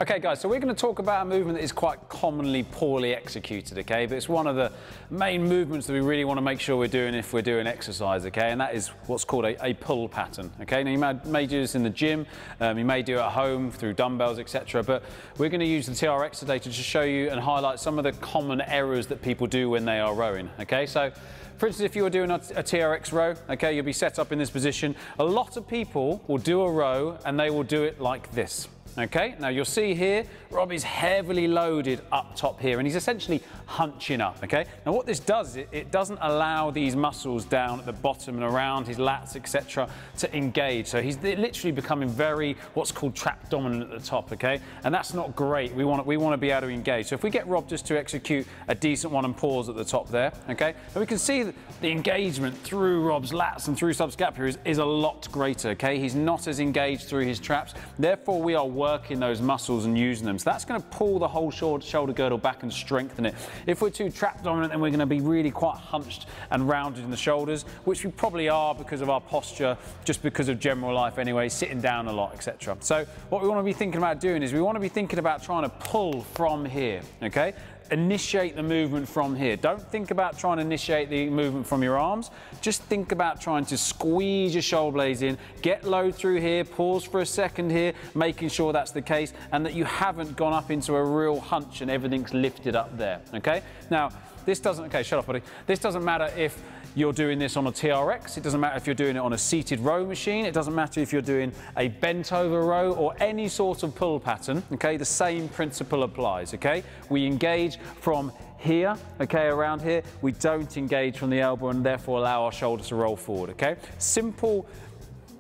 Okay guys, so we're going to talk about a movement that is quite commonly poorly executed, okay? But it's one of the main movements that we really want to make sure we're doing if we're doing exercise, okay? And that is what's called a pull pattern, okay? Now you may do this in the gym, you may do it at home through dumbbells, etc. But we're going to use the TRX today to just show you and highlight some of the common errors that people do when they are rowing, okay? So, for instance, if you were doing a TRX row, okay, you'll be set up in this position. A lot of people will do a row and they will do it like this. Okay, now you'll see here, Rob is heavily loaded up top here and he's essentially hunching up, okay? Now what this does, it doesn't allow these muscles down at the bottom and around his lats, etc. to engage. So he's literally becoming very, what's called trap dominant at the top, okay? And that's not great. We want to be able to engage. So if we get Rob just to execute a decent one and pause at the top there, okay? And we can see that the engagement through Rob's lats and through subscapular is a lot greater, okay? He's not as engaged through his traps. Therefore, we are working those muscles and using them. So that's going to pull the whole shoulder girdle back and strengthen it. If we're too trap dominant, then we're going to be really quite hunched and rounded in the shoulders, which we probably are because of our posture, just because of general life anyway, sitting down a lot, etc. So what we want to be thinking about doing is we want to be thinking about trying to pull from here, okay? Initiate the movement from here. Don't think about trying to initiate the movement from your arms. Just think about trying to squeeze your shoulder blades in, get load through here, pause for a second here, making sure that's the case and that you haven't gone up into a real hunch and everything's lifted up there, okay? Now, this doesn't, okay, shut off, buddy. This doesn't matter if you're doing this on a TRX, it doesn't matter if you're doing it on a seated row machine, it doesn't matter if you're doing a bent over row or any sort of pull pattern, okay? The same principle applies, okay? We engage from here, okay, around here. We don't engage from the elbow and therefore allow our shoulders to roll forward, okay? Simple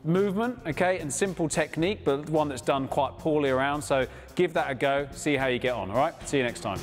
movement, okay, and simple technique, but one that's done quite poorly around, so give that a go, see how you get on, all right? See you next time.